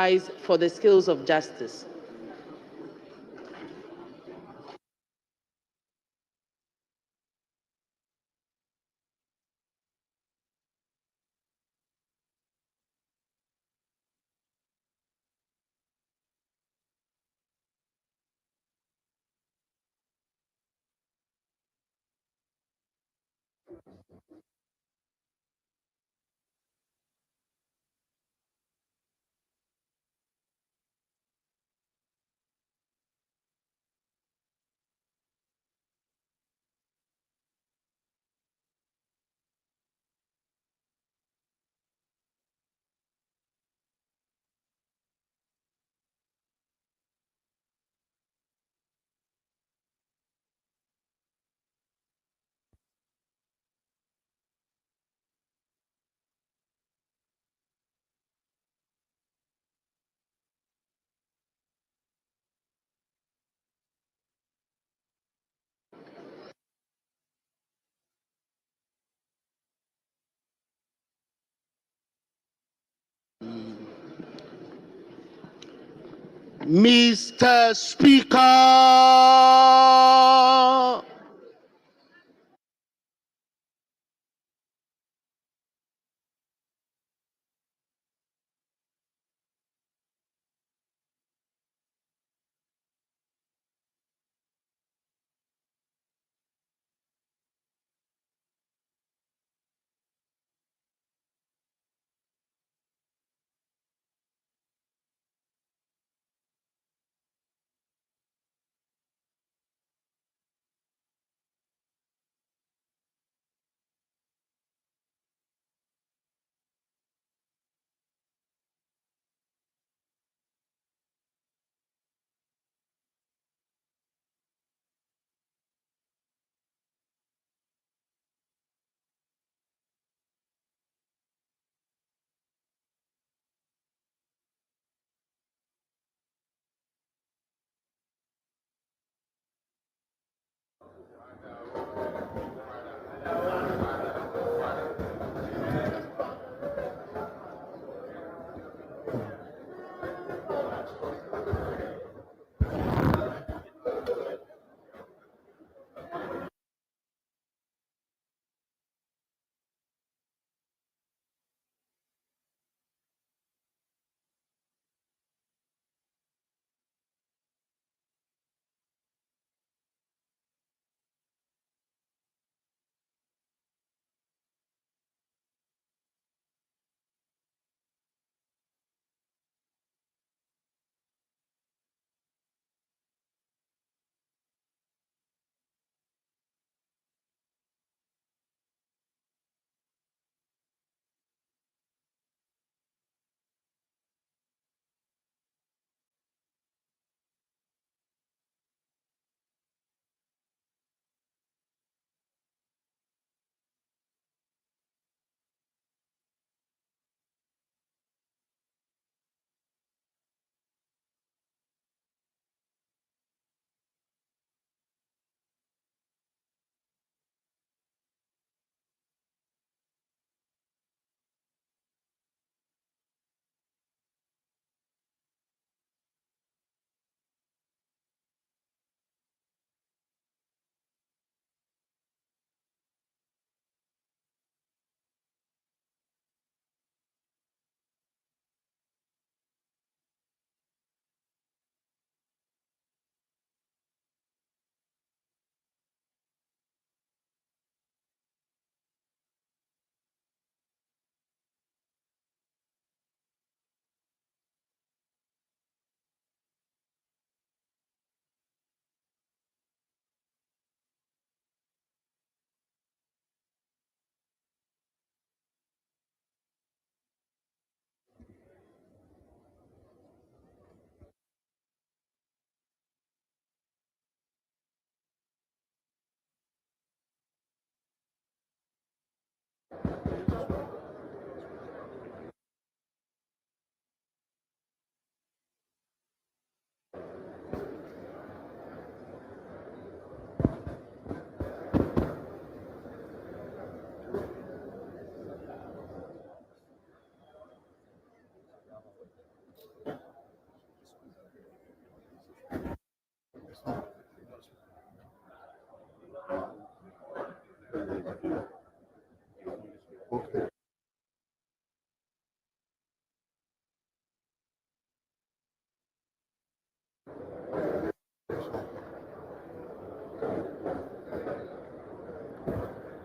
Prize for the Skills of Justice. Mr. Speaker,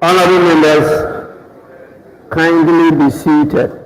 Honorable members, kindly be seated.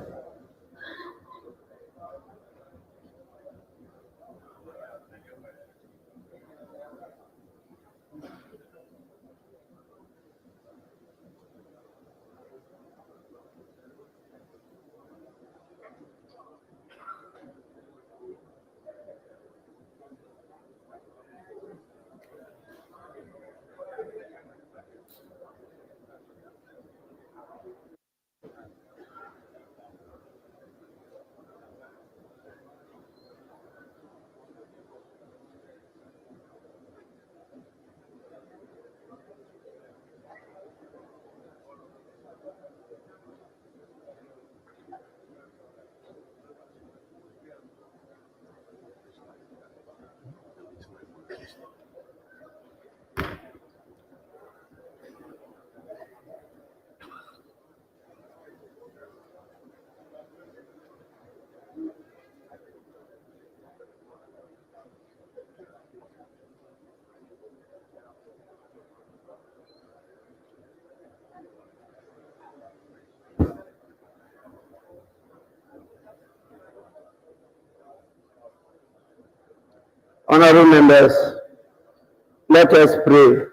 Honorable members, let us pray.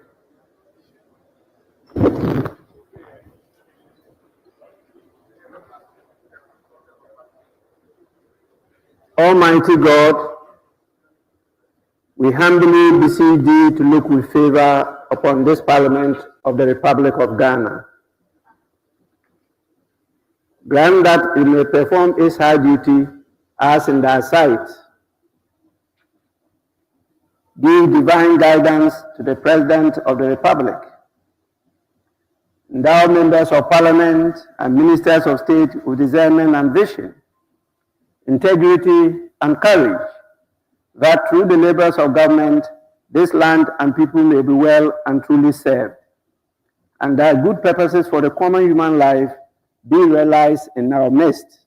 Almighty God, we humbly beseech thee to look with favor upon this Parliament of the Republic of Ghana. Grant that it may perform its high duty as in thy sight. Give divine guidance to the President of the Republic. Endow members of Parliament and ministers of state with discernment and vision, integrity and courage, that through the labors of government, this land and people may be well and truly served, and that good purposes for the common human life be realized in our midst.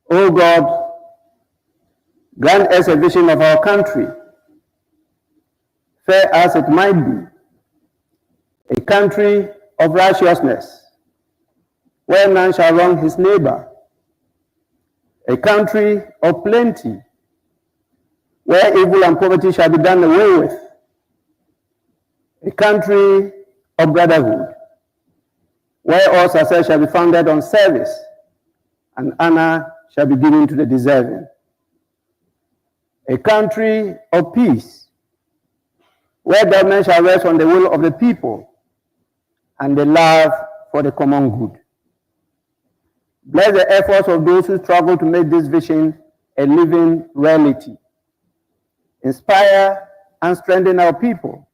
O God, grant us a vision of our country, fair as it might be, a country of righteousness, where none shall wrong his neighbor, a country of plenty, where evil and poverty shall be done away with, a country of brotherhood, where all success shall be founded on service, and honor shall be given to the deserving, a country of peace, where government shall rest on the will of the people and the love for the common good. Bless the efforts of those who struggle to make this vision a living reality. Inspire and strengthen our people,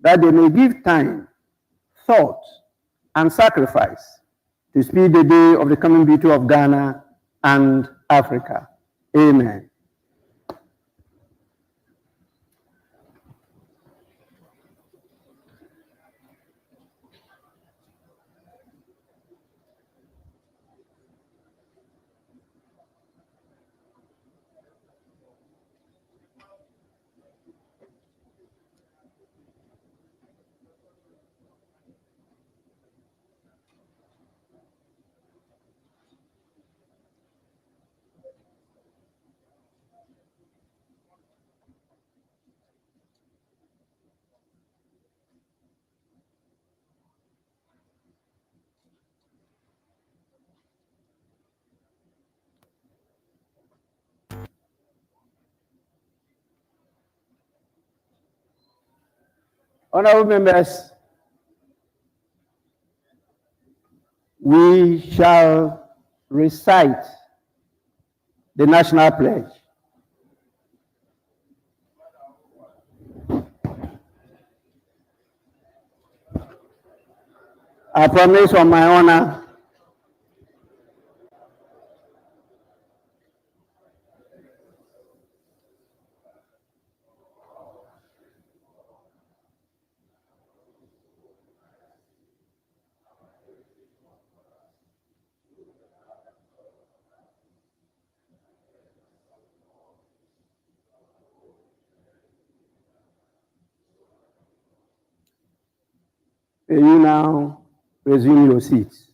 that they may give time, thought, and sacrifice to speed the day of the coming beauty of Ghana and Africa. Amen. Honorable members, we shall recite the national pledge. I promise on my honor May you now resume your seats.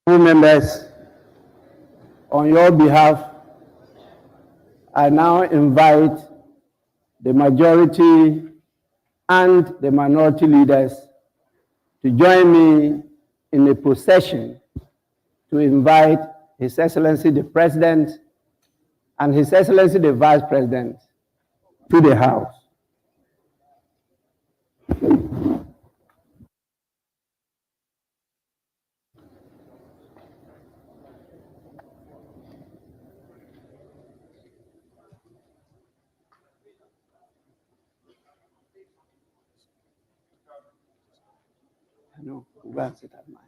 Members, on your behalf, I now invite the majority and the minority leaders to join me in a procession to invite His Excellency the President and His Excellency the Vice President to the House. No, we'll go and sit at mine.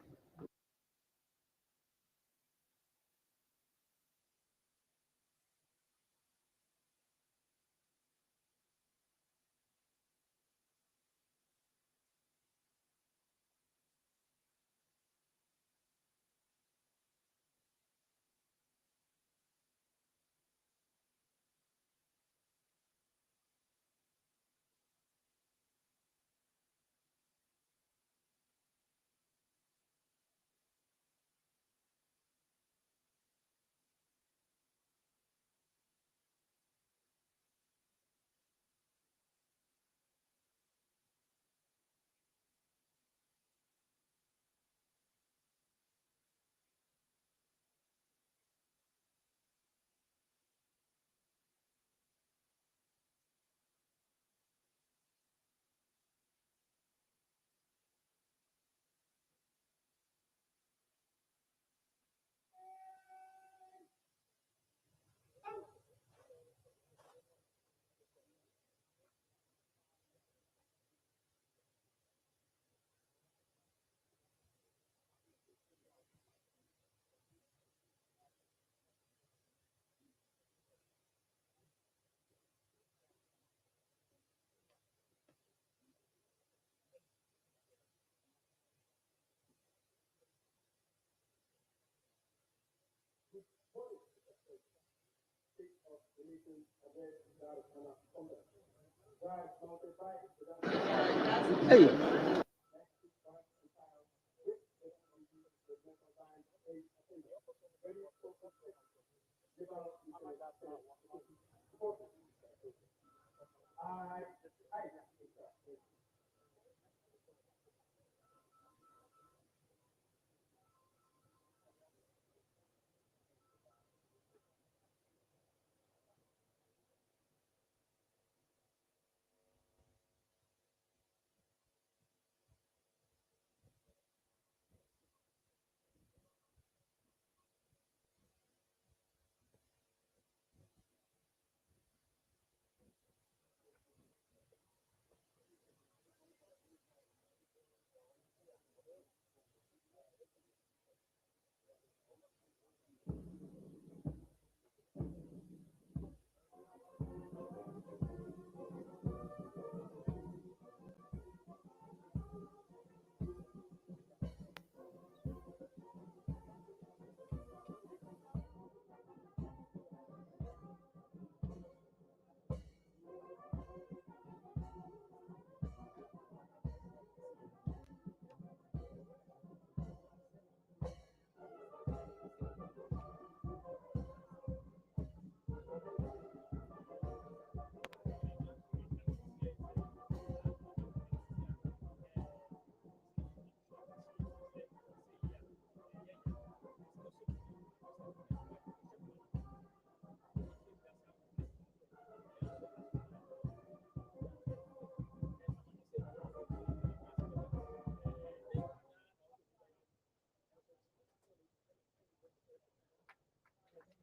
Hey.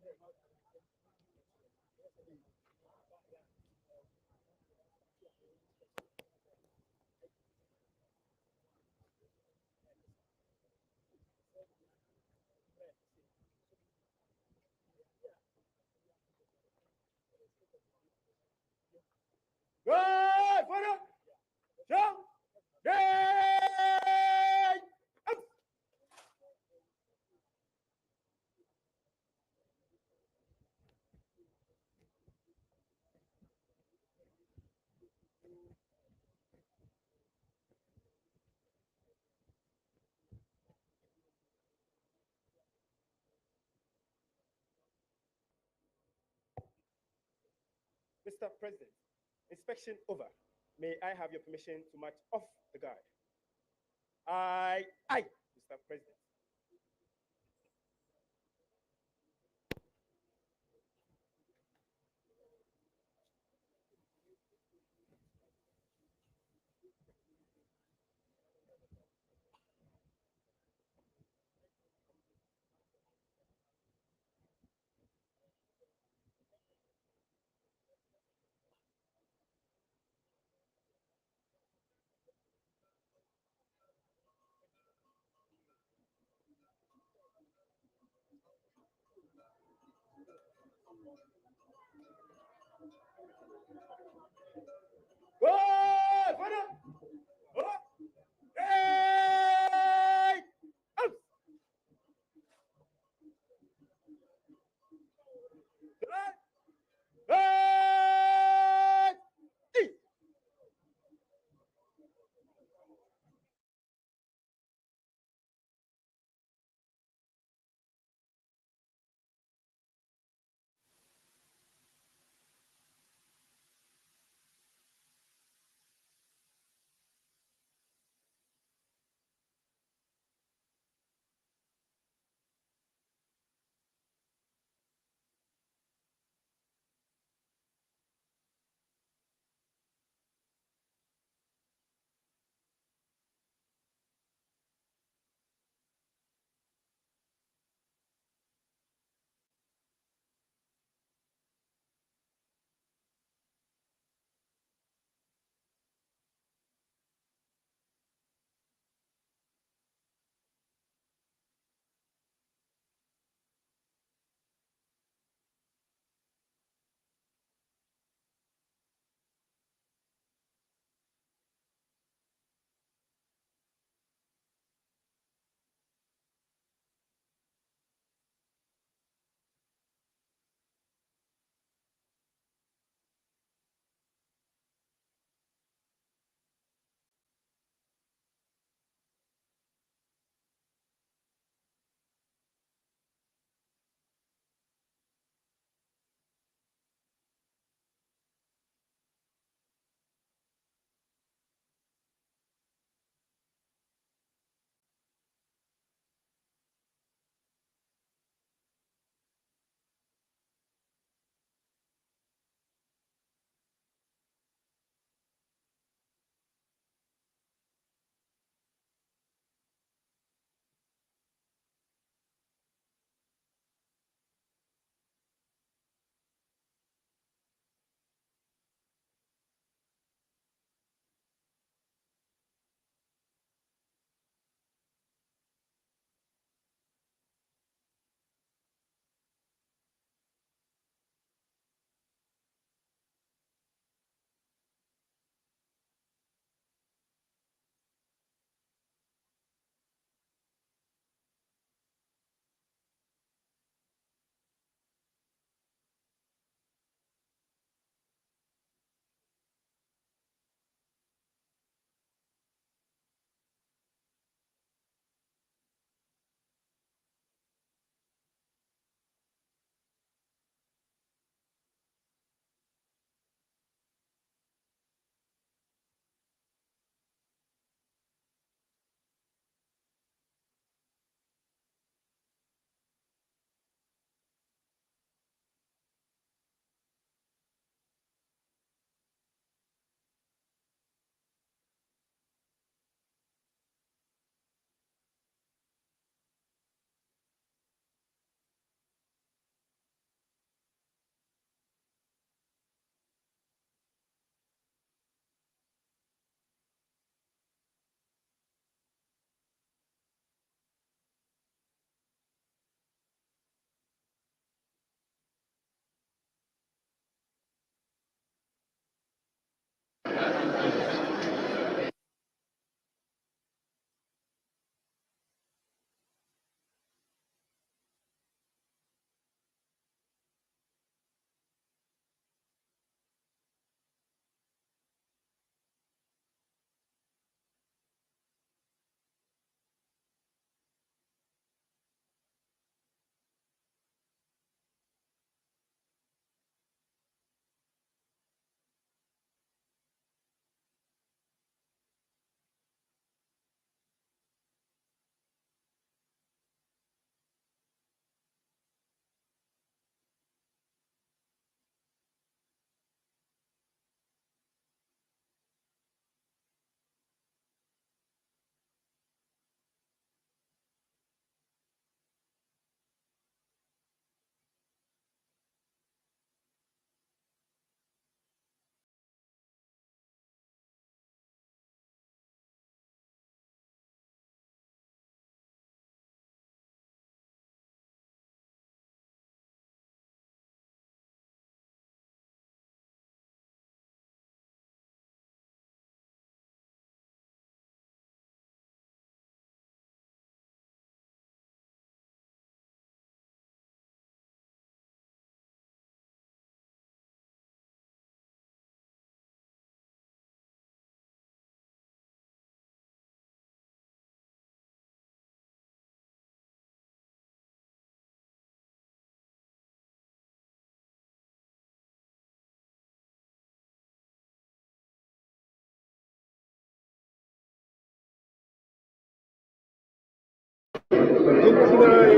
Good, bueno, show, day, up. Mr. President, inspection over. May I have your permission to march off the guard? Aye, Mr. President. Good, bueno, oh, day, up. Good, good, eat.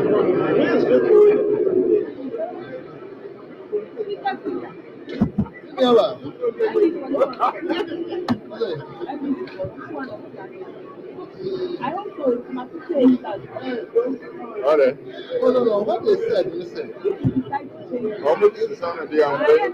No. What they said, listen. How much is the campaign?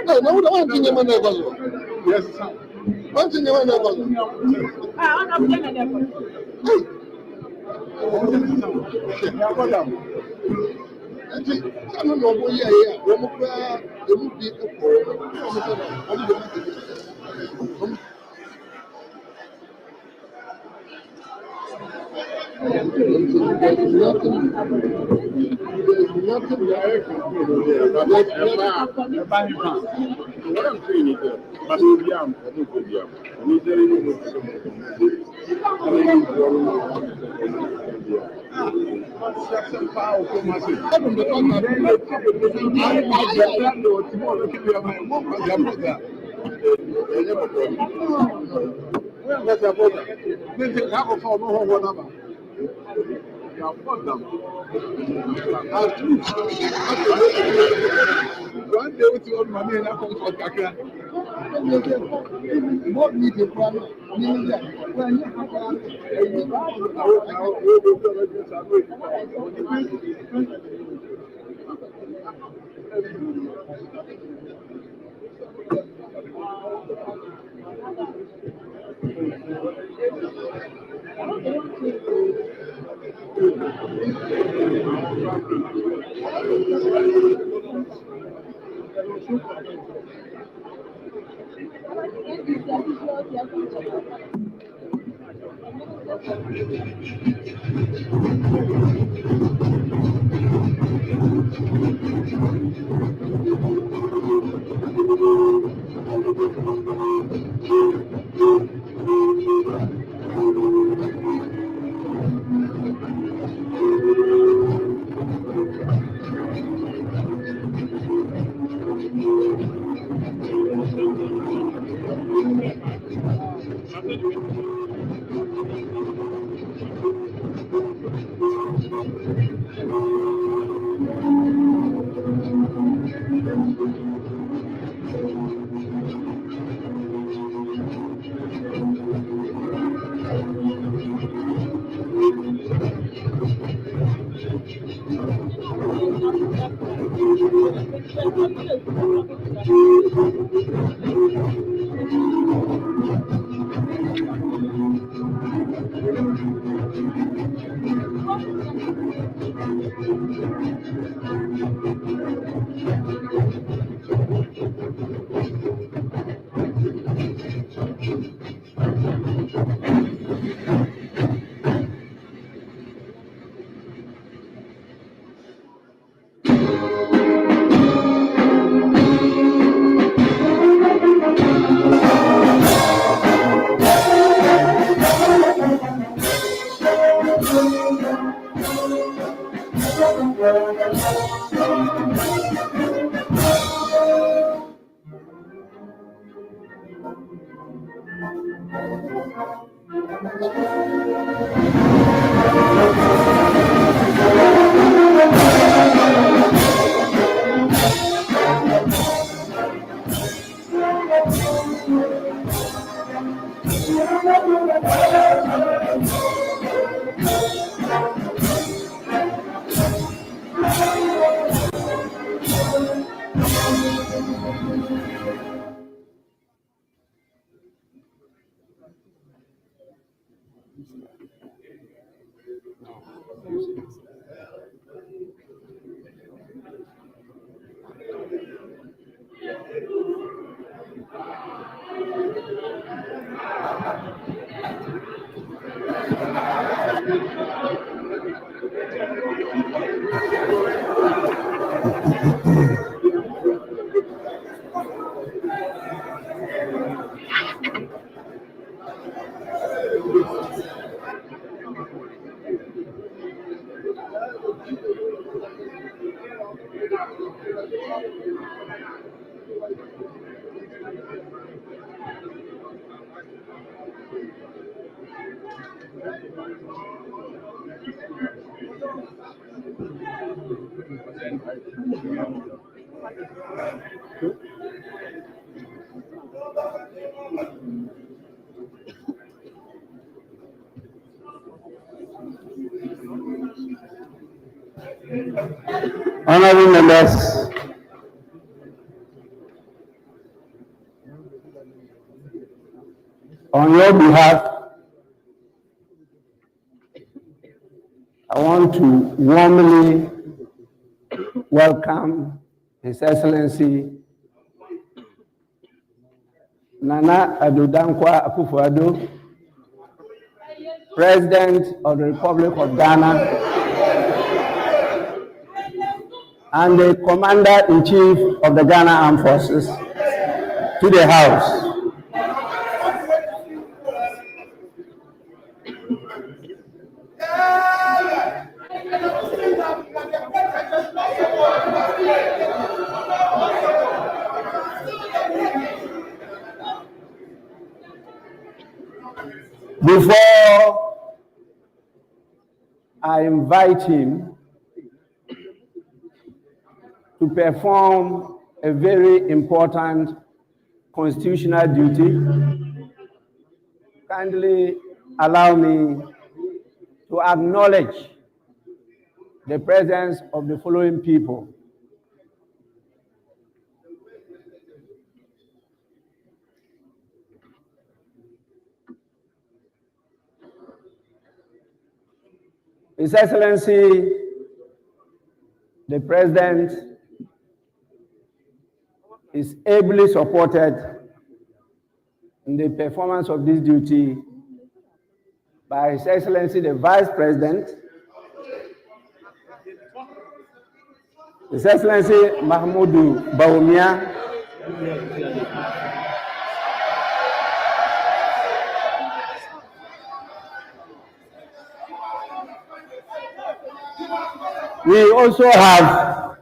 No, one thing you never know. Yes, one thing you never know. I don't know what you are. It would be a nothing direct. What I'm saying is that one day with your money and I come for Kaka. What need you from when you Honorable members, on your behalf, I want to warmly welcome His Excellency Nana Addo Akufo-Addo, President of the Republic of Ghana and the Commander-in-Chief of the Ghana Armed Forces, to the House. Before I invite him to perform a very important constitutional duty, kindly allow me to acknowledge the presence of the following people. His Excellency, the President is ably supported in the performance of this duty by His Excellency, the Vice President, His Excellency Mahmoudou Bawumia, we also have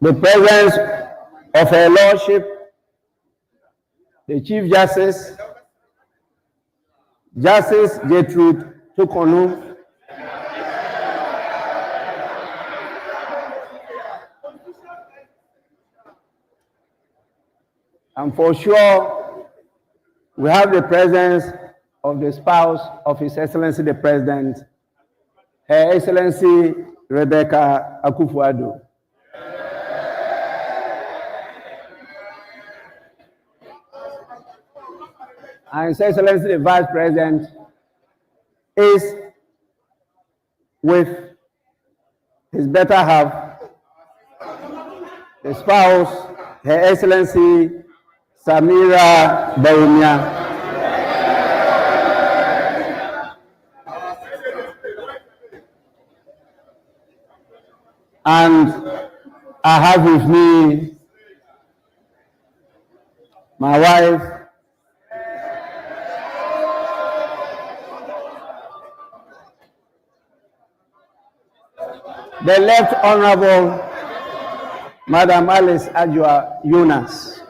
the presence of Her Lordship, the Chief Justice, Justice Gertrude Tukonu, and for sure, we have the presence of the spouse of His Excellency the President, Her Excellency Rebecca Akufo-Addo. And His Excellency the Vice President is with his better half, the spouse, Her Excellency Samira Bawumia. And I have with me my wife, the Left Honorable Madam Alice Ajua Yunus.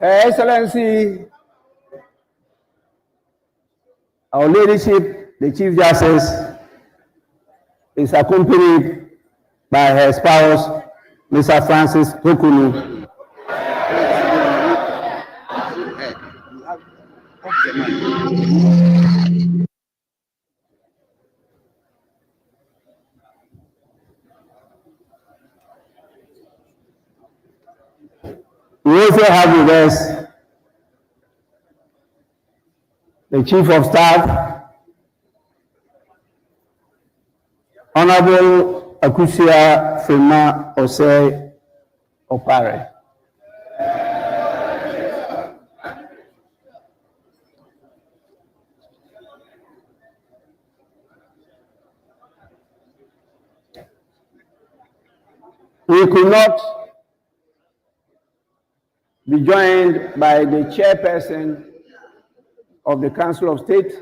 Her Excellency, our leadership, the Chief Justice, is accompanied by her spouse, Mr. Francis Tukunu. We also have with us the Chief of Staff, Honorable Akusia Frima Osei Opare. We could not be joined by the chairperson of the Council of State,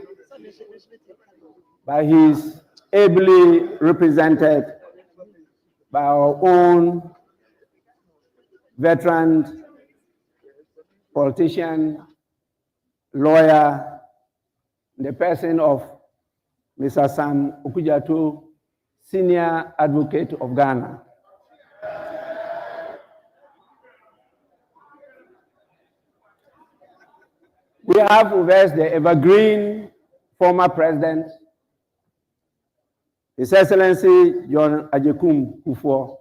by his ably represented by our own veteran politician, lawyer, the person of Mr. Sam Okujato, Senior Advocate of Ghana. We have with us the evergreen former president, His Excellency John Ajekum Kufuor.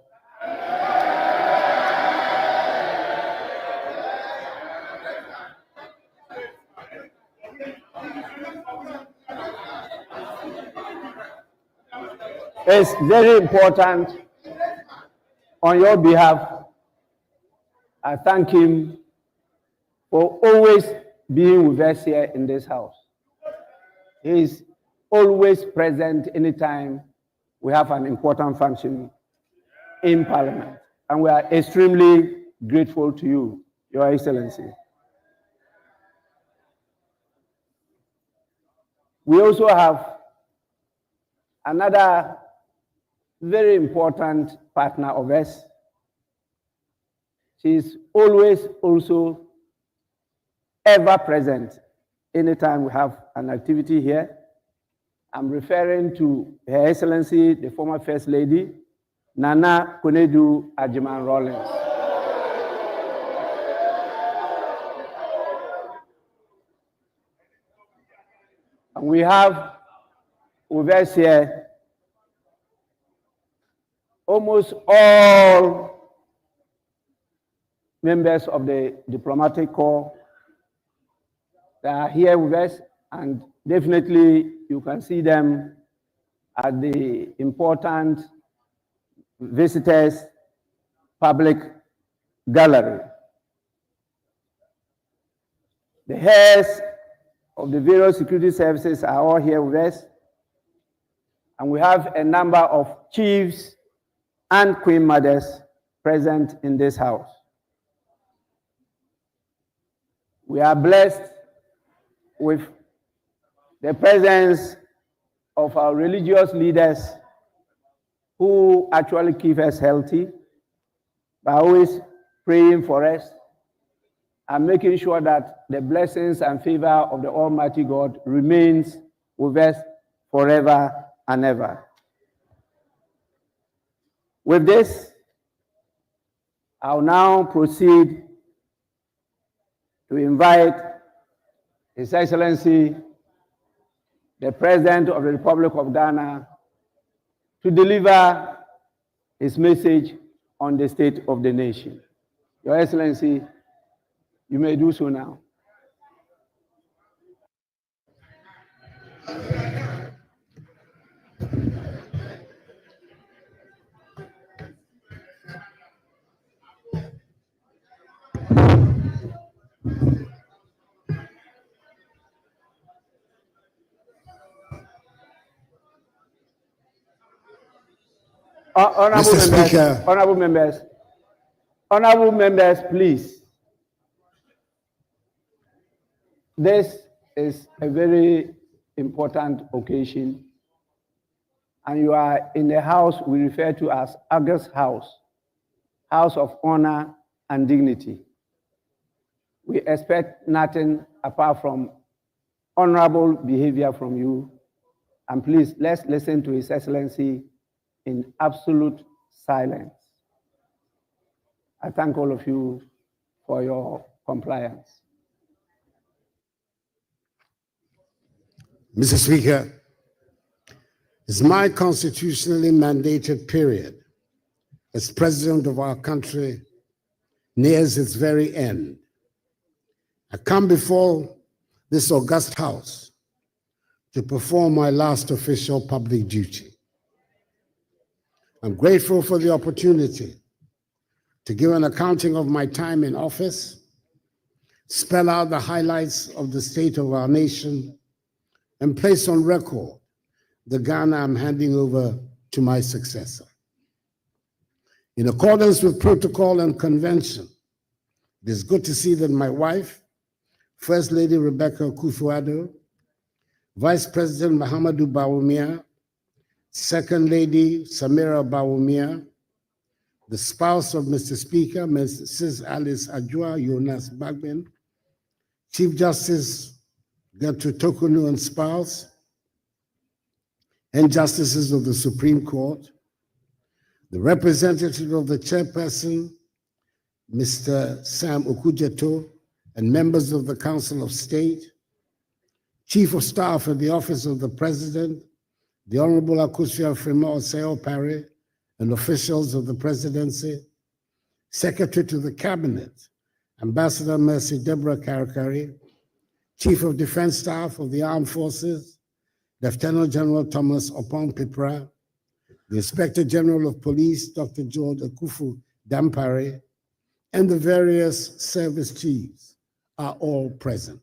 It's very important on your behalf. I thank him for always being with us here in this house. He is always present anytime we have an important function in Parliament. And we are extremely grateful to you, Your Excellency. We also have another very important partner of us. She is always also ever present anytime we have an activity here. I'm referring to Her Excellency, the former First Lady, Nana Addo Rawlings. And we have with us here almost all members of the diplomatic corps that are here with us, and definitely you can see them at the important visitors public gallery. The heads of the various security services are all here with us, and we have a number of chiefs and queen mothers present in this house. We are blessed with the presence of our religious leaders who actually keep us healthy by always praying for us and making sure that the blessings and favor of the Almighty God remains with us forever and ever. With this, I'll now proceed to invite His Excellency, the President of the Republic of Ghana, to deliver his message on the state of the nation. Your Excellency, you may do so now. Honorable members, please. This is a very important occasion, and you are in the house we refer to as August House, House of Honor and Dignity. We expect nothing apart from honorable behavior from you, and please, let's listen to His Excellency in absolute silence. I thank all of you for your compliance. Mr. Speaker, it's my constitutionally mandated period as president of our country nears its very end. I come before this august house to perform my last official public duty. I'm grateful for the opportunity to give an accounting of my time in office, spell out the highlights of the state of our nation, and place on record the Ghana I'm handing over to my successor. In accordance with protocol and convention, it is good to see that my wife, First Lady Rebecca Akufo-Addo, Vice President Mahamadou Bawumia, Second Lady Samira Bawumia, the spouse of Mr. Speaker, Mrs. Alice Ajua Jonas Bagbin, Chief Justice Gertrude Tokunu and spouse, and justices of the Supreme Court, the representative of the chairperson, Mr. Sam Okujeto, and members of the Council of State, Chief of Staff at the Office of the President, the Honorable Akosua Fremont Oseo Parry, and officials of the Presidency, Secretary to the Cabinet, Ambassador Mercy Deborah Karakari, Chief of Defense Staff of the Armed Forces, Lieutenant General Thomas Opon Pipra, the Inspector General of Police, Dr. George Akufu Dampare, and the various service chiefs are all present.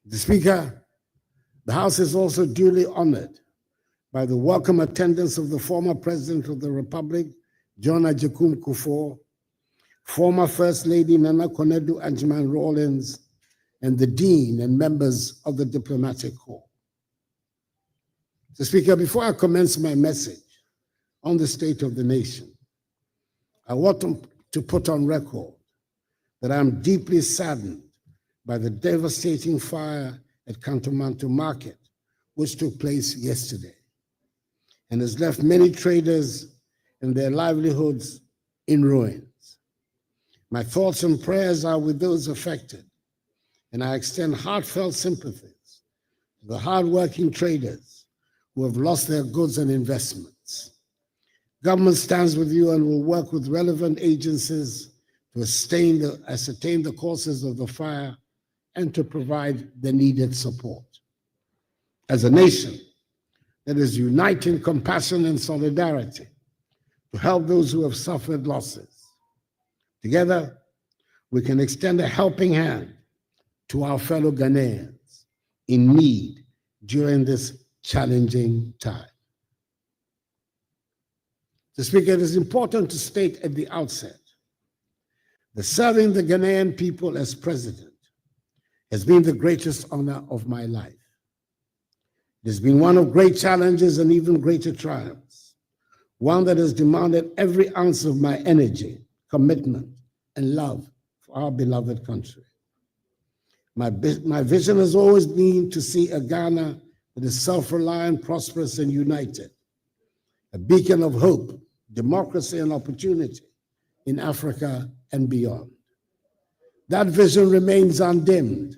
The Speaker, the House is also duly honored by the welcome attendance of the former President of the Republic, John Agyekum Kufuor, former First Lady Nana Addo Rawlings, and the Dean and members of the Diplomatic Corps. Mr. Speaker, before I commence my message on the state of the nation, I want to put on record that I am deeply saddened by the devastating fire at Kantomanto Market, which took place yesterday and has left many traders and their livelihoods in ruins. My thoughts and prayers are with those affected, and I extend heartfelt sympathies to the hardworking traders who have lost their goods and investments. Government stands with you and will work with relevant agencies to ascertain the causes of the fire and to provide the needed support. As a nation that is united in compassion and solidarity to help those who have suffered losses, together we can extend a helping hand to our fellow Ghanaians in need during this challenging time. Mr. Speaker, it is important to state at the outset that serving the Ghanaian people as president has been the greatest honor of my life. It has been one of great challenges and even greater triumphs, one that has demanded every ounce of my energy, commitment, and love for our beloved country. My vision has always been to see a Ghana that is self-reliant, prosperous, and united, a beacon of hope, democracy, and opportunity in Africa and beyond. That vision remains undimmed,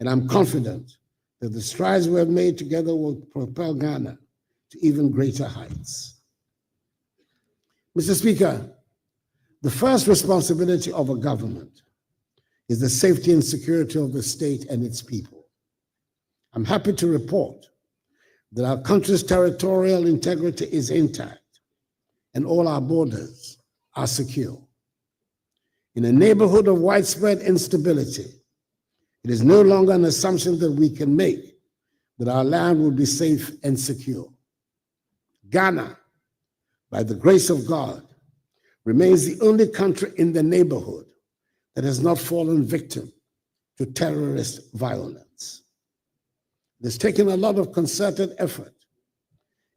and I'm confident that the strides we have made together will propel Ghana to even greater heights. Mr. Speaker, the first responsibility of a government is the safety and security of the state and its people. I'm happy to report that our country's territorial integrity is intact and all our borders are secure. In a neighborhood of widespread instability, it is no longer an assumption that we can make that our land will be safe and secure. Ghana, by the grace of God, remains the only country in the neighborhood that has not fallen victim to terrorist violence. It has taken a lot of concerted effort,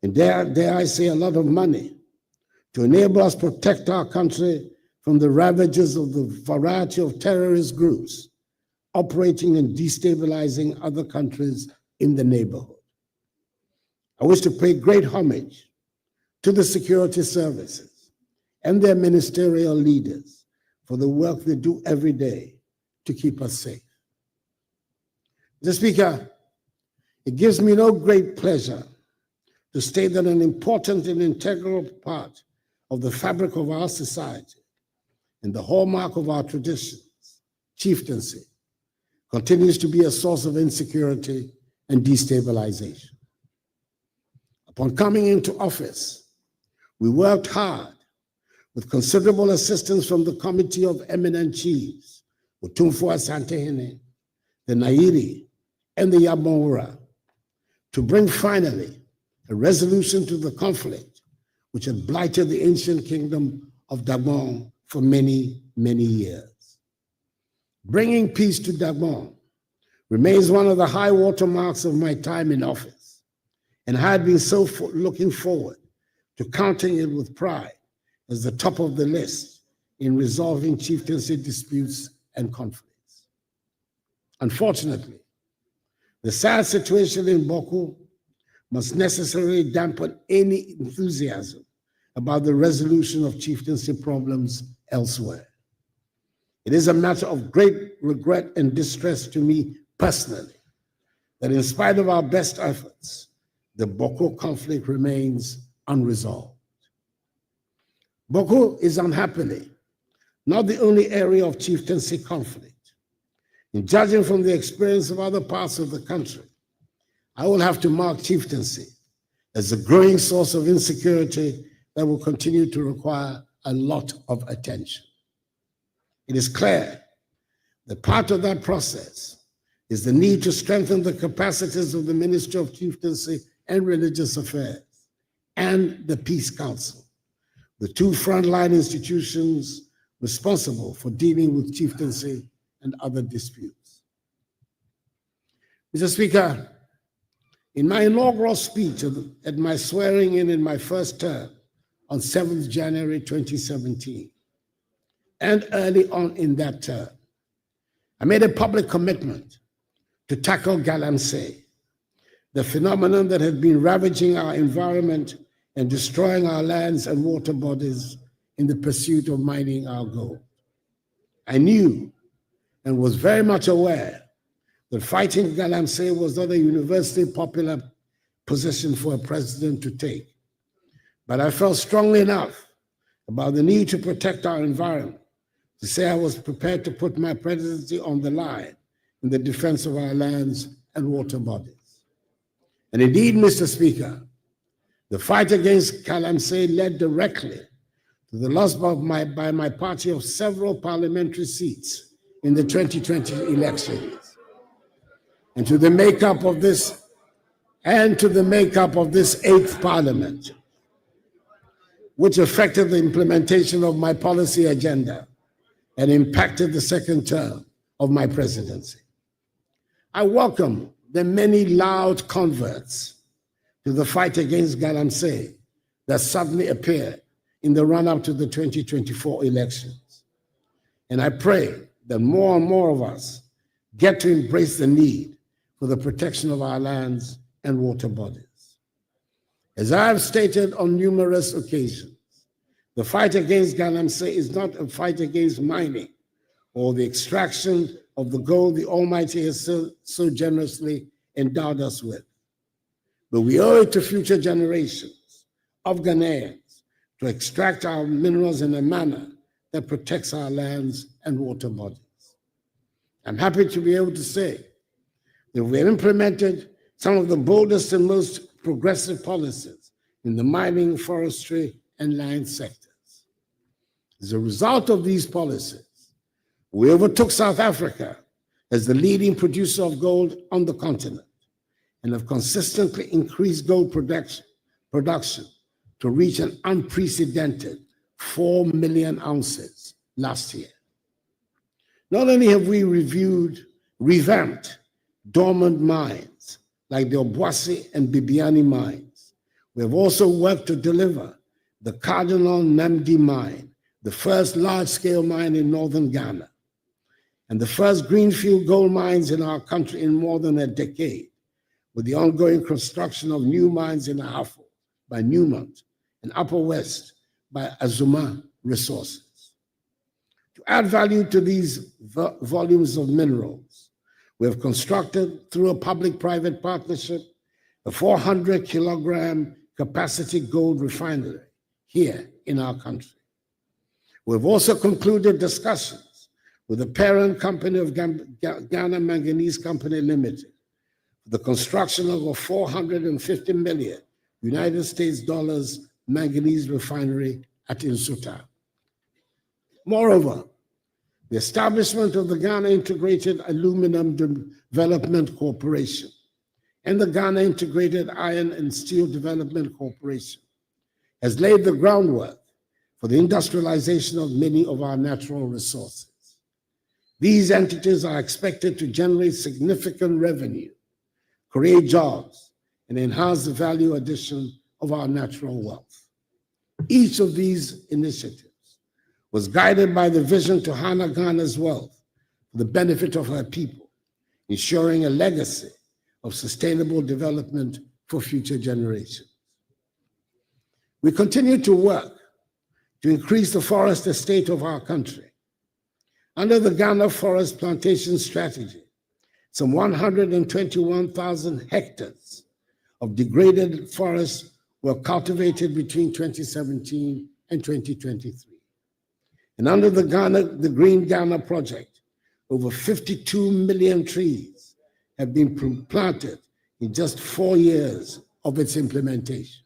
and dare I say a lot of money, to enable us to protect our country from the ravages of the variety of terrorist groups operating and destabilizing other countries in the neighborhood. I wish to pay great homage to the security services and their ministerial leaders for the work they do every day to keep us safe. Mr. Speaker, it gives me no great pleasure to state that an important and integral part of the fabric of our society and the hallmark of our traditions, chieftaincy, continues to be a source of insecurity and destabilization. Upon coming into office, we worked hard with considerable assistance from the Committee of Eminent Chiefs, Otumfuo Asantehene, the Nairi, and the Yabonwura, to bring finally a resolution to the conflict which had blighted the ancient kingdom of Gabon for many, many years. Bringing peace to Gabon remains one of the high watermarks of my time in office, and I had been so looking forward to counting it with pride as the top of the list in resolving chieftaincy disputes and conflicts. Unfortunately, the sad situation in Boku must necessarily dampen any enthusiasm about the resolution of chieftaincy problems elsewhere. It is a matter of great regret and distress to me personally that in spite of our best efforts, the Boko conflict remains unresolved. Boko is unhappily not the only area of chieftaincy conflict. In judging from the experience of other parts of the country, I will have to mark chieftaincy as a growing source of insecurity that will continue to require a lot of attention. It is clear that part of that process is the need to strengthen the capacities of the Ministry of Chieftaincy and Religious Affairs and the Peace Council, the two frontline institutions responsible for dealing with chieftaincy and other disputes. Mr. Speaker, in my inaugural speech at my swearing in my first term on 7th January 2017, and early on in that term, I made a public commitment to tackle galamsey, the phenomenon that had been ravaging our environment and destroying our lands and water bodies in the pursuit of mining our gold. I knew and was very much aware that fighting galamsey was not a universally popular position for a president to take. But I felt strongly enough about the need to protect our environment to say I was prepared to put my presidency on the line in the defense of our lands and water bodies. And indeed, Mr. Speaker, the fight against galamsey led directly to the loss by my party of several parliamentary seats in the 2020 elections, and to the makeup of this 8th parliament, which affected the implementation of my policy agenda and impacted the second term of my presidency. I welcome the many loud converts to the fight against galamsey that suddenly appeared in the run-up to the 2024 elections. And I pray that more and more of us get to embrace the need for the protection of our lands and water bodies. As I have stated on numerous occasions, the fight against galamsey is not a fight against mining or the extraction of the gold the Almighty has so generously endowed us with. But we owe it to future generations of Ghanaians to extract our minerals in a manner that protects our lands and water bodies. I'm happy to be able to say that we have implemented some of the boldest and most progressive policies in the mining, forestry, and land sectors. As a result of these policies, we overtook South Africa as the leading producer of gold on the continent and have consistently increased gold production to reach an unprecedented 4 million ounces last year. Not only have we revamped dormant mines like the Obuasi and Bibiani mines, we have also worked to deliver the Cardinal Namdi mine, the first large-scale mine in northern Ghana, and the first greenfield gold mines in our country in more than a decade, with the ongoing construction of new mines in Ahafo by Newmont and Upper West by Azuma Resources. To add value to these volumes of minerals, we have constructed, through a public-private partnership, a 400-kilogram capacity gold refinery here in our country. We've also concluded discussions with the parent company of Ghana Manganese Company Limited for the construction of a $450 million United States dollars manganese refinery at Nsuta. Moreover, the establishment of the Ghana Integrated Aluminum Development Corporation and the Ghana Integrated Iron and Steel Development Corporation has laid the groundwork for the industrialization of many of our natural resources. These entities are expected to generate significant revenue, create jobs, and enhance the value addition of our natural wealth. Each of these initiatives was guided by the vision to harness Ghana's wealth for the benefit of her people, ensuring a legacy of sustainable development for future generations. We continue to work to increase the forest estate of our country. Under the Ghana Forest Plantation Strategy, some 121,000 hectares of degraded forests were cultivated between 2017 and 2023. And under the Green Ghana Project, over 52 million trees have been planted in just 4 years of its implementation.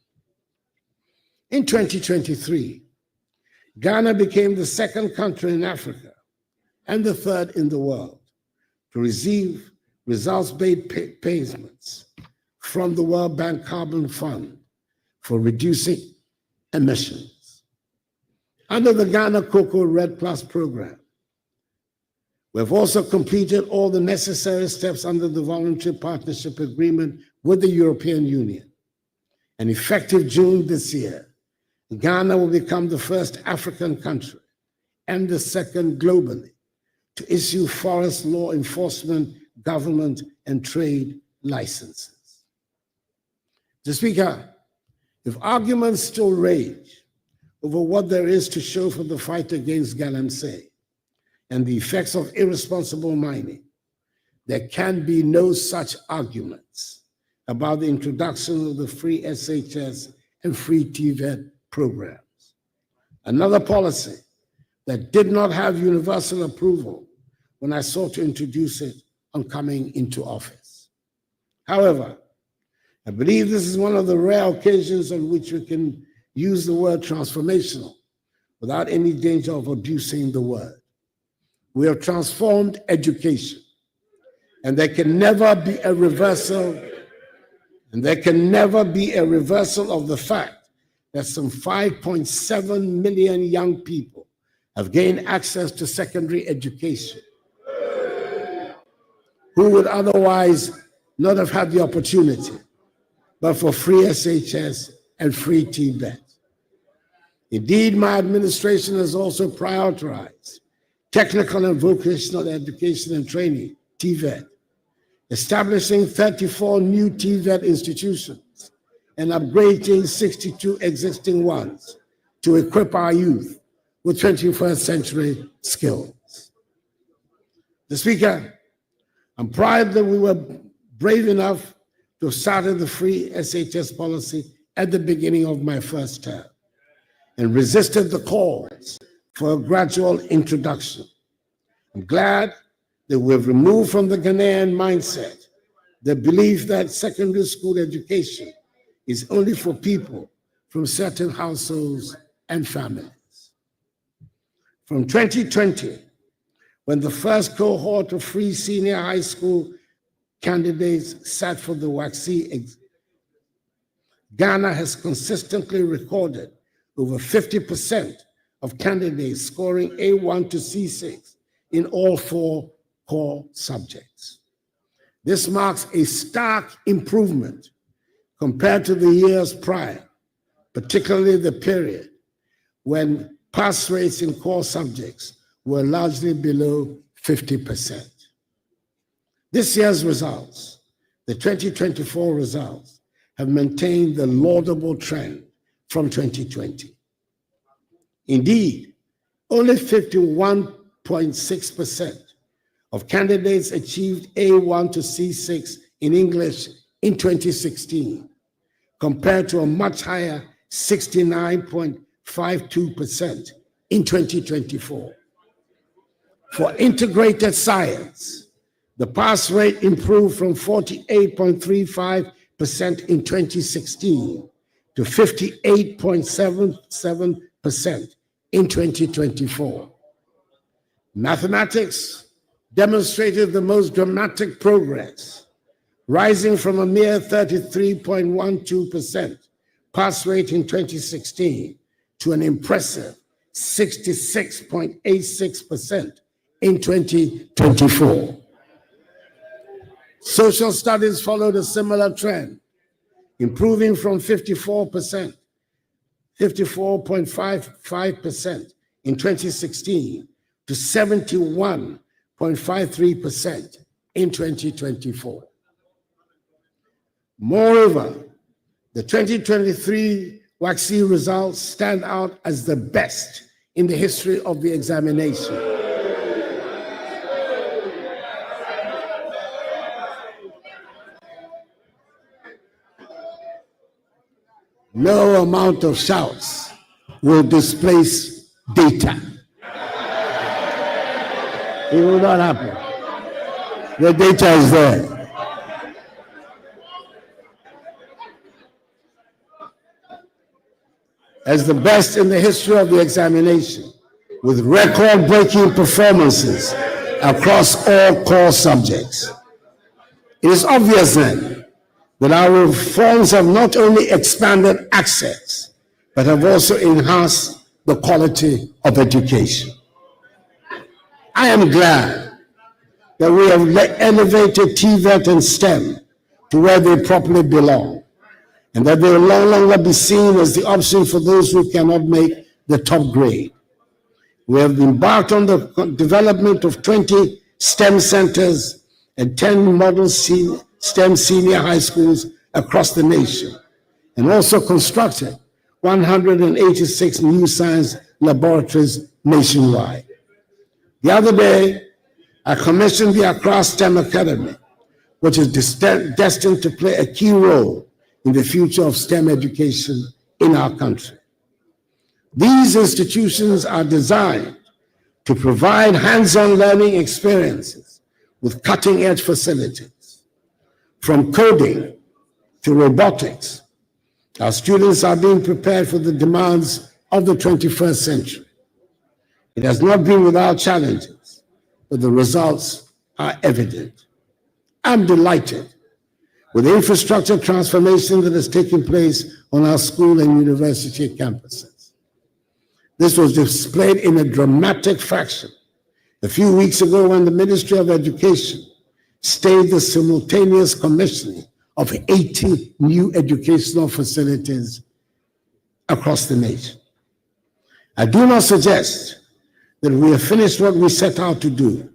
In 2023, Ghana became the second country in Africa and the third in the world to receive results-based payments from the World Bank Carbon Fund for reducing emissions. Under the Ghana Cocoa Red Plus program, we've also completed all the necessary steps under the voluntary partnership agreement with the European Union. And effective June this year, Ghana will become the first African country and the second globally to issue forest law enforcement, government, and trade licenses. Mr. Speaker, if arguments still rage over what there is to show for the fight against galamsey and the effects of irresponsible mining, there can be no such arguments about the introduction of the free SHS and free TVET programs. Another policy that did not have universal approval when I sought to introduce it on coming into office. However, I believe this is one of the rare occasions on which we can use the word transformational without any danger of abusing the word. We have transformed education, and there can never be a reversal, of the fact that some 5.7 million young people have gained access to secondary education who would otherwise not have had the opportunity, but for free SHS and free TVET. Indeed, my administration has also prioritized technical and vocational education and training, TVET, establishing 34 new TVET institutions and upgrading 62 existing ones to equip our youth with 21st century skills. Mr. Speaker, I'm proud that we were brave enough to have started the free SHS policy at the beginning of my first term and resisted the calls for a gradual introduction. I'm glad that we've removed from the Ghanaian mindset the belief that secondary school education is only for people from certain households and families. From 2020, when the first cohort of free senior high school candidates sat for the WACC exam, Ghana has consistently recorded over 50% of candidates scoring A1 to C6 in all 4 core subjects. This marks a stark improvement compared to the years prior, particularly the period when pass rates in core subjects were largely below 50%. This year's results, the 2024 results, have maintained the laudable trend from 2020. Indeed, only 51.6% of candidates achieved A1 to C6 in English in 2016, compared to a much higher 69.52% in 2024. For integrated science, the pass rate improved from 48.35% in 2016 to 58.77% in 2024. Mathematics demonstrated the most dramatic progress, rising from a mere 33.12% pass rate in 2016 to an impressive 66.86% in 2024. Social studies followed a similar trend, improving from 54.55% in 2016 to 71.53% in 2024. Moreover, The 2023 WACC results stand out as the best in the history of the examination. No amount of shouts will displace data. It will not happen. The data is there. As the best in the history of the examination, with record-breaking performances across all core subjects. It is obvious then that our reforms have not only expanded access, but have also enhanced the quality of education. I am glad that we have elevated TVET and STEM to where they properly belong, and that they will no longer be seen as the option for those who cannot make the top grade. We have embarked on the development of 20 STEM centers and 10 model STEM senior high schools across the nation, and also constructed 186 new science laboratories nationwide. The other day, I commissioned the Accra STEM Academy, which is destined to play a key role in the future of STEM education in our country. These institutions are designed to provide hands-on learning experiences with cutting-edge facilities. From coding to robotics, our students are being prepared for the demands of the 21st century. It has not been without challenges, but the results are evident. I'm delighted with the infrastructure transformation that has taken place on our school and university campuses. This was displayed in a dramatic fashion a few weeks ago when the Ministry of Education staged the simultaneous commissioning of 80 new educational facilities across the nation. I do not suggest that we have finished what we set out to do,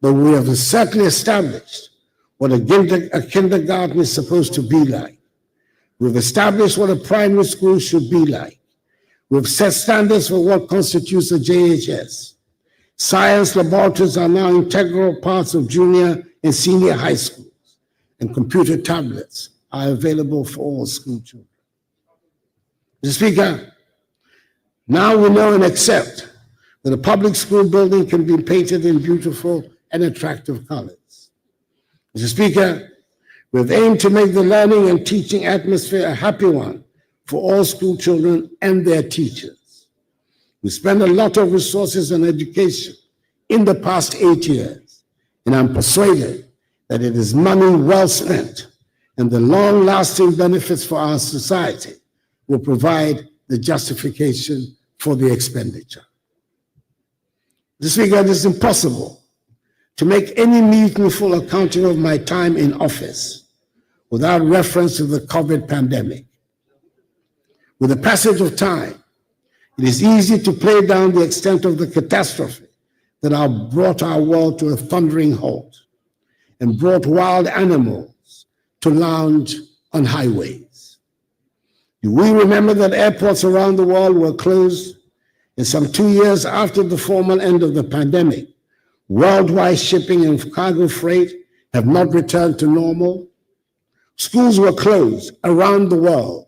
but we have certainly established what a kindergarten is supposed to be like. We've established what a primary school should be like. We've set standards for what constitutes a JHS. Science laboratories are now integral parts of junior and senior high schools, and computer tablets are available for all school children. Mr. Speaker, now we know and accept that a public school building can be painted in beautiful and attractive colors. Mr. Speaker, we've aimed to make the learning and teaching atmosphere a happy one for all school children and their teachers. We spend a lot of resources on education in the past 8 years, and I'm persuaded that it is money well spent, and the long-lasting benefits for our society will provide the justification for the expenditure. Mr. Speaker, it is impossible to make any meaningful accounting of my time in office without reference to the COVID pandemic. With the passage of time, it is easy to play down the extent of the catastrophe that brought our world to a thundering halt and brought wild animals to lounge on highways. Do we remember that airports around the world were closed? And some 2 years after the formal end of the pandemic, worldwide shipping and cargo freight have not returned to normal. Schools were closed around the world,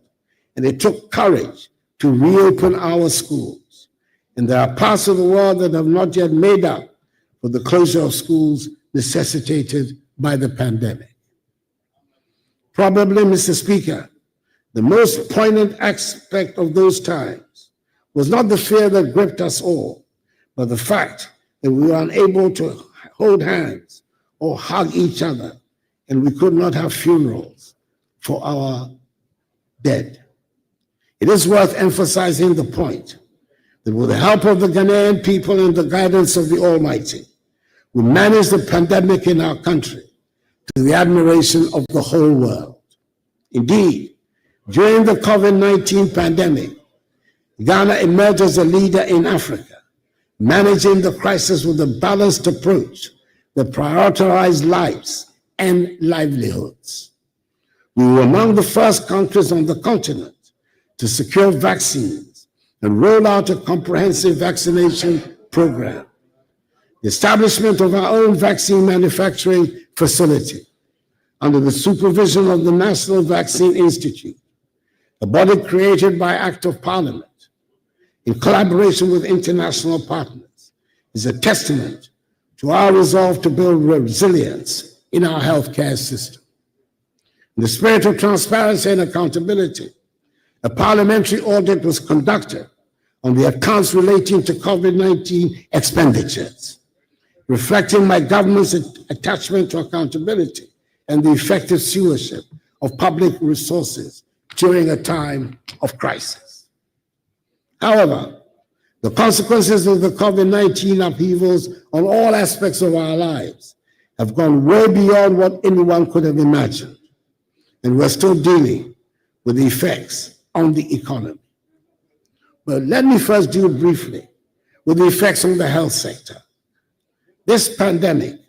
and it took courage to reopen our schools. And there are parts of the world that have not yet made up for the closure of schools necessitated by the pandemic. Probably, Mr. Speaker, the most poignant aspect of those times was not the fear that gripped us all, but the fact that we were unable to hold hands or hug each other, and we could not have funerals for our dead. It is worth emphasizing the point that with the help of the Ghanaian people and the guidance of the Almighty, we managed the pandemic in our country to the admiration of the whole world. Indeed, during the COVID-19 pandemic, Ghana emerged as a leader in Africa, managing the crisis with a balanced approach that prioritized lives and livelihoods. We were among the first countries on the continent to secure vaccines and roll out a comprehensive vaccination program. The establishment of our own vaccine manufacturing facility under the supervision of the National Vaccine Institute, a body created by Act of Parliament in collaboration with international partners, is a testament to our resolve to build resilience in our healthcare system. In the spirit of transparency and accountability, a parliamentary audit was conducted on the accounts relating to COVID-19 expenditures, reflecting my government's attachment to accountability and the effective stewardship of public resources during a time of crisis. However, the consequences of the COVID-19 upheavals on all aspects of our lives have gone way beyond what anyone could have imagined, and we're still dealing with the effects on the economy. But let me first deal briefly with the effects on the health sector. This pandemic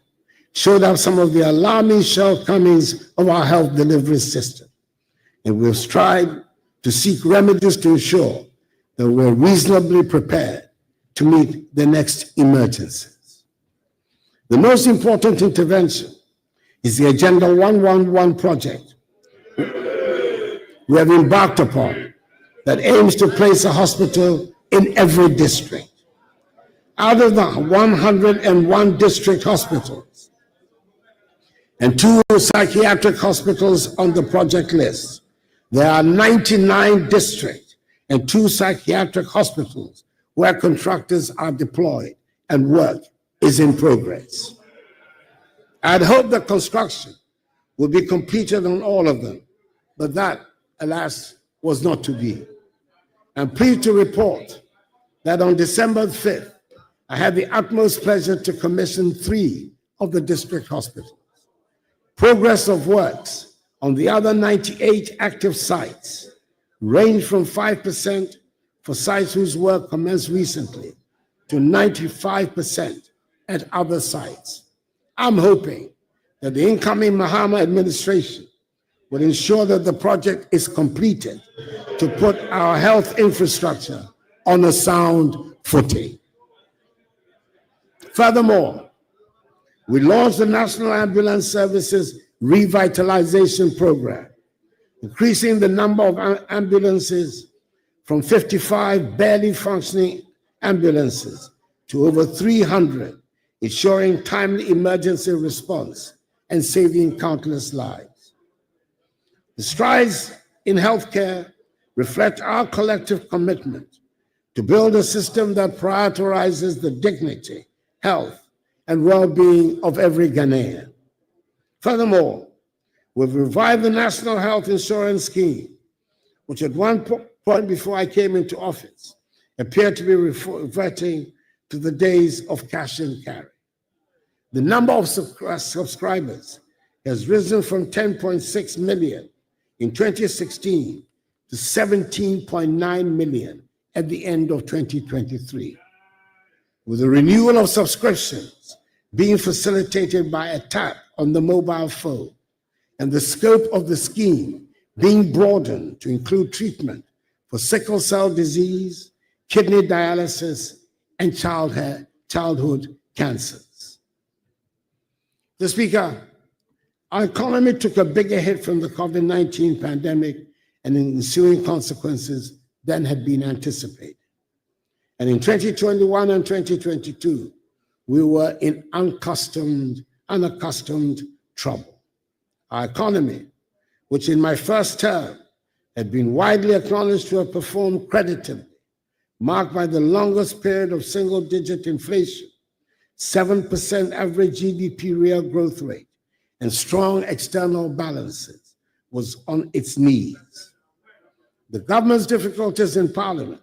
showed up some of the alarming shortcomings of our health delivery system, and we've strived to seek remedies to ensure that we're reasonably prepared to meet the next emergencies. The most important intervention is the Agenda 111 project we have embarked upon that aims to place a hospital in every district. Out of the 101 district hospitals and 2 psychiatric hospitals on the project list, there are 99 district and 2 psychiatric hospitals where contractors are deployed and work is in progress. I'd hoped that construction would be completed on all of them, but that, alas, was not to be. I'm pleased to report that on December 5th, I had the utmost pleasure to commission 3 of the district hospitals. Progress of works on the other 98 active sites range from 5% for sites whose work commenced recently to 95% at other sites. I'm hoping that the incoming Mahama administration will ensure that the project is completed to put our health infrastructure on a sound footing. Furthermore, we launched the National Ambulance Services Revitalization Program, increasing the number of ambulances from 55 barely functioning ambulances to over 300, ensuring timely emergency response and saving countless lives. The strides in healthcare reflect our collective commitment to build a system that prioritizes the dignity, health, and well-being of every Ghanaian. Furthermore, we've revived the National Health Insurance Scheme, which at one point before I came into office appeared to be reverting to the days of cash and carry. The number of subscribers has risen from 10.6 million in 2016 to 17.9 million at the end of 2023. With the renewal of subscriptions being facilitated by a tap on the mobile phone and the scope of the scheme being broadened to include treatment for sickle cell disease, kidney dialysis, and childhood cancers. Mr. Speaker, our economy took a bigger hit from the COVID-19 pandemic and ensuing consequences than had been anticipated. And in 2021 and 2022, we were in unaccustomed trouble. Our economy, which in my first term had been widely acknowledged to have performed creditably, marked by the longest period of single-digit inflation, 7% average GDP real growth rate, and strong external balances, was on its knees. The government's difficulties in Parliament,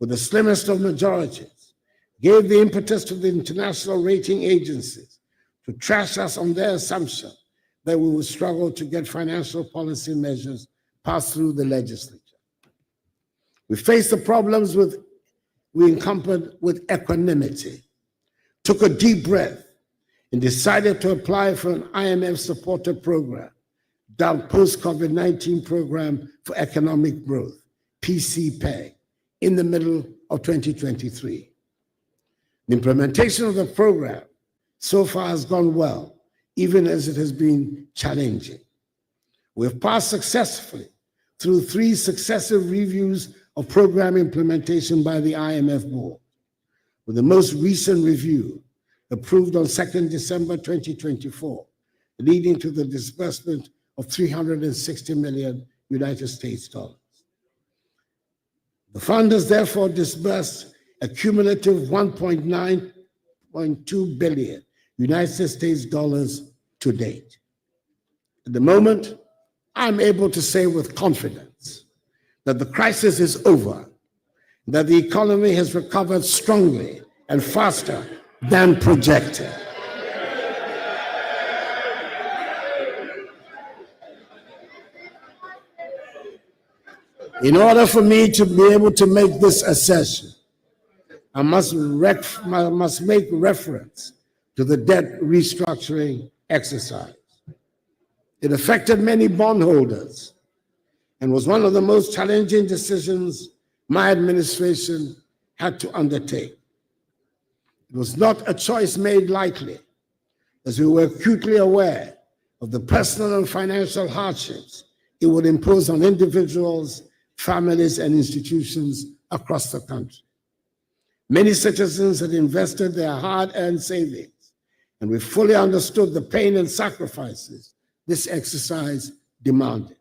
with the slimmest of majorities, gave the impetus to the international rating agencies to trash us on their assumption that we would struggle to get financial policy measures passed through the legislature. We faced the problems we encountered with equanimity, took a deep breath, and decided to apply for an IMF-supported program, post-COVID-19 program for economic growth, PCPEG, in the middle of 2023. The implementation of the program so far has gone well, even as it has been challenging. We have passed successfully through 3 successive reviews of program implementation by the IMF board, with the most recent review approved on 2nd December 2024, leading to the disbursement of 360 million United States dollars. The fund has therefore disbursed a cumulative 1.9 billion United States dollars to date. At the moment, I'm able to say with confidence that the crisis is over, that the economy has recovered strongly and faster than projected. In order for me to be able to make this assertion, I must make reference to the debt restructuring exercise. It affected many bondholders and was one of the most challenging decisions my administration had to undertake. It was not a choice made lightly, as we were acutely aware of the personal and financial hardships it would impose on individuals, families, and institutions across the country. Many citizens had invested their hard-earned savings, and we fully understood the pain and sacrifices this exercise demanded.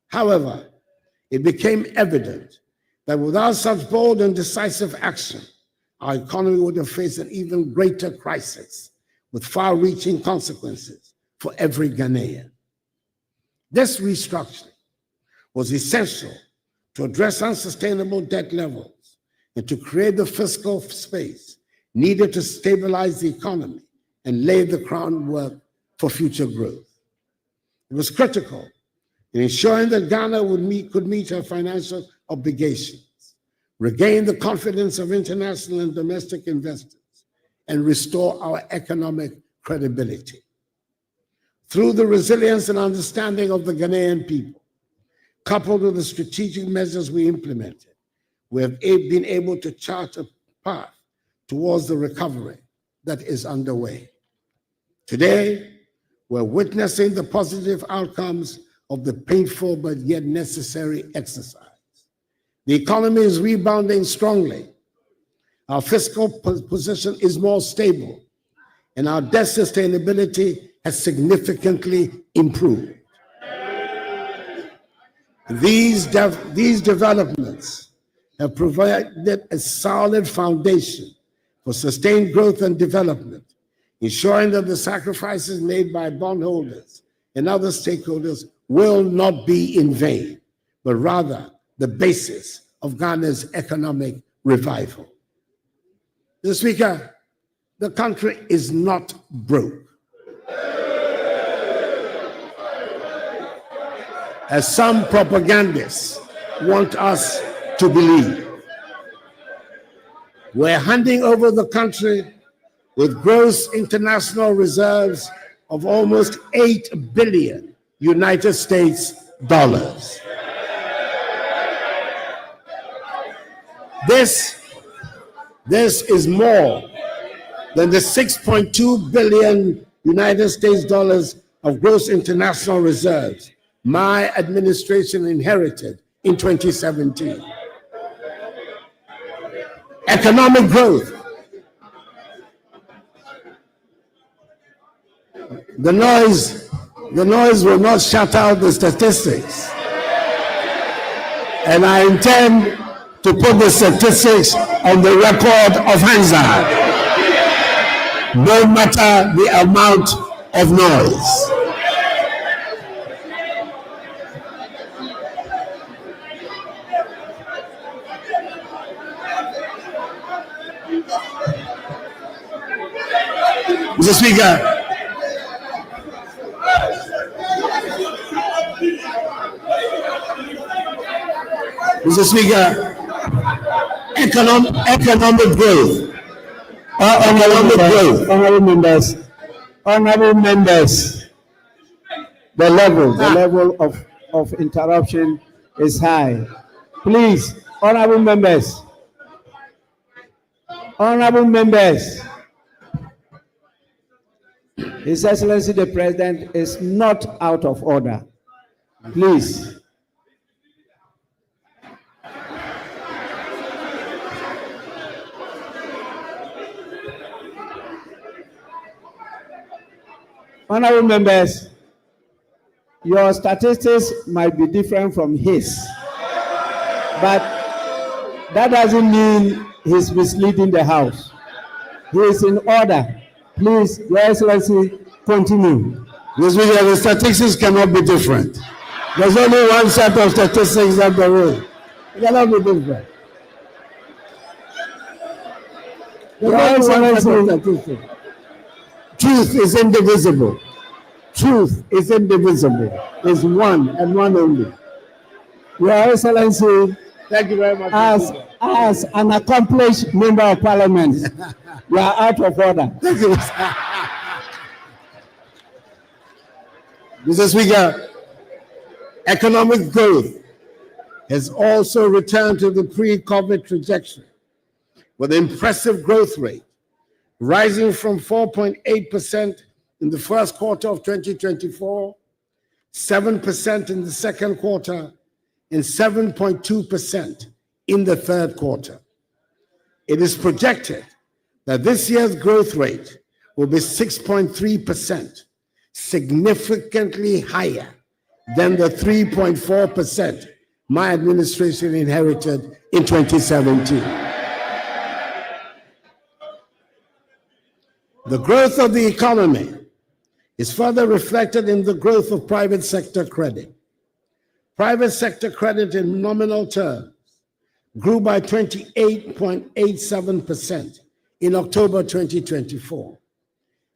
However, it became evident that without such bold and decisive action, our economy would have faced an even greater crisis with far-reaching consequences for every Ghanaian. This restructuring was essential to address unsustainable debt levels and to create the fiscal space needed to stabilize the economy and lay the groundwork for future growth. It was critical in ensuring that Ghana could meet her financial obligations, regain the confidence of international and domestic investors, and restore our economic credibility. Through the resilience and understanding of the Ghanaian people, coupled with the strategic measures we implemented, we have been able to chart a path towards the recovery that is underway. Today, we're witnessing the positive outcomes of the painful but yet necessary exercise. The economy is rebounding strongly. Our fiscal position is more stable, and our debt sustainability has significantly improved. These developments have provided a solid foundation for sustained growth and development, ensuring that the sacrifices made by bondholders and other stakeholders will not be in vain, but rather the basis of Ghana's economic revival. Mr. Speaker, the country is not broke, as some propagandists want us to believe. We're handing over the country with gross international reserves of almost 8 billion United States dollars. This is more than the 6.2 billion United States dollars of gross international reserves my administration inherited in 2017. Economic growth. The noise will not shut out the statistics. And I intend to put the statistics on the record of Hansard, no matter the amount of noise. Mr. Speaker, economic growth. Honorable members, The level of interruption is high. Please, honorable members, His Excellency the President is not out of order. Please. Honorable members, your statistics might be different from his, but that doesn't mean he's misleading the House. He is in order. Please, Your Excellency, continue. Mr. Speaker, the statistics cannot be different. There's only one set of statistics that there is. It cannot be different. There's only one set of statistics. Truth is indivisible. Truth is indivisible. It's one and one only. Your Excellency, Thank you very much. as an accomplished member of Parliament, you are out of order. Thank you. Mr. Speaker, economic growth has also returned to the pre-COVID trajectory with an impressive growth rate, rising from 4.8% in the first quarter of 2024, 7% in the second quarter, and 7.2% in the third quarter. It is projected that this year's growth rate will be 6.3%, significantly higher than the 3.4% my administration inherited in 2017. The growth of the economy is further reflected in the growth of private sector credit. Private sector credit in nominal terms grew by 28.87% in October 2024,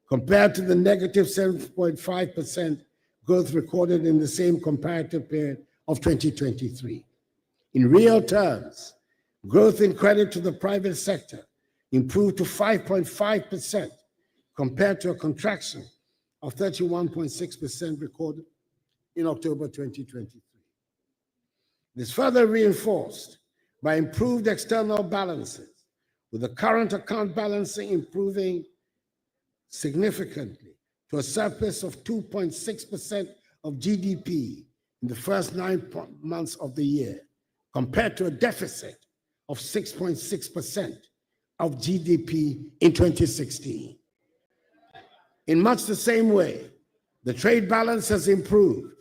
compared to the negative 7.5% growth recorded in the same comparative period of 2023. In real terms, growth in credit to the private sector improved to 5.5% compared to a contraction of 31.6% recorded in October 2023. It is further reinforced by improved external balances, with the current account balancing improving significantly to a surplus of 2.6% of GDP in the first 9 months of the year, compared to a deficit of 6.6% of GDP in 2016. In much the same way, the trade balance has improved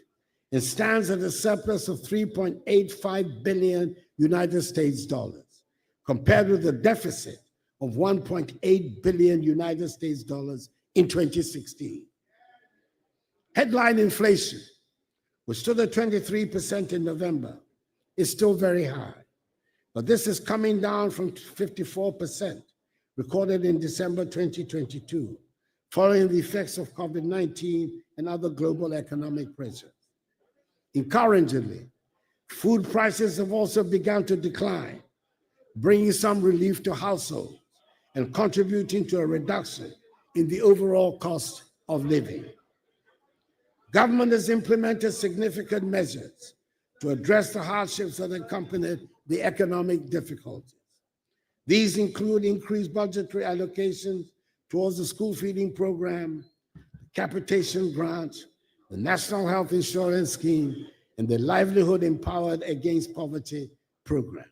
and stands at a surplus of 3.85 billion United States dollars, compared with a deficit of 1.8 billion United States dollars in 2016. Headline inflation, which stood at 23% in November, is still very high, but this is coming down from 54% recorded in December 2022, following the effects of COVID-19 and other global economic pressures. Encouragingly, food prices have also begun to decline, bringing some relief to households and contributing to a reduction in the overall cost of living. Government has implemented significant measures to address the hardships that accompanied the economic difficulties. These include increased budgetary allocations towards the school feeding program, capitation grant, the National Health Insurance Scheme, and the Livelihood Empowered Against Poverty program,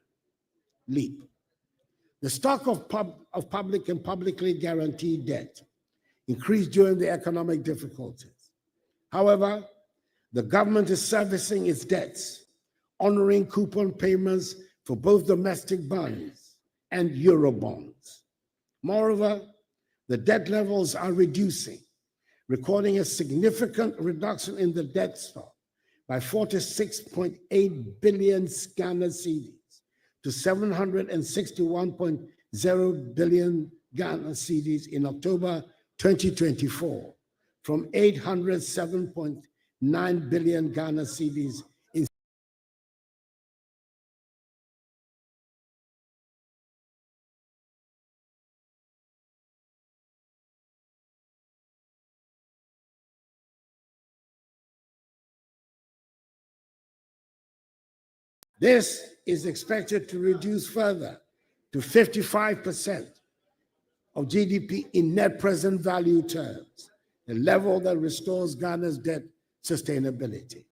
LEAP. The stock of public and publicly guaranteed debt increased during the economic difficulties. However, the government is servicing its debts, honoring coupon payments for both domestic bonds and Euro bonds. Moreover, the debt levels are reducing, recording a significant reduction in the debt stock by 46.8 billion Ghana cedis to 761.0 billion Ghana cedis in October 2024, from 807.9 billion Ghana cedis This is expected to reduce further to 55% of GDP in net present value terms, a level that restores Ghana's debt sustainability.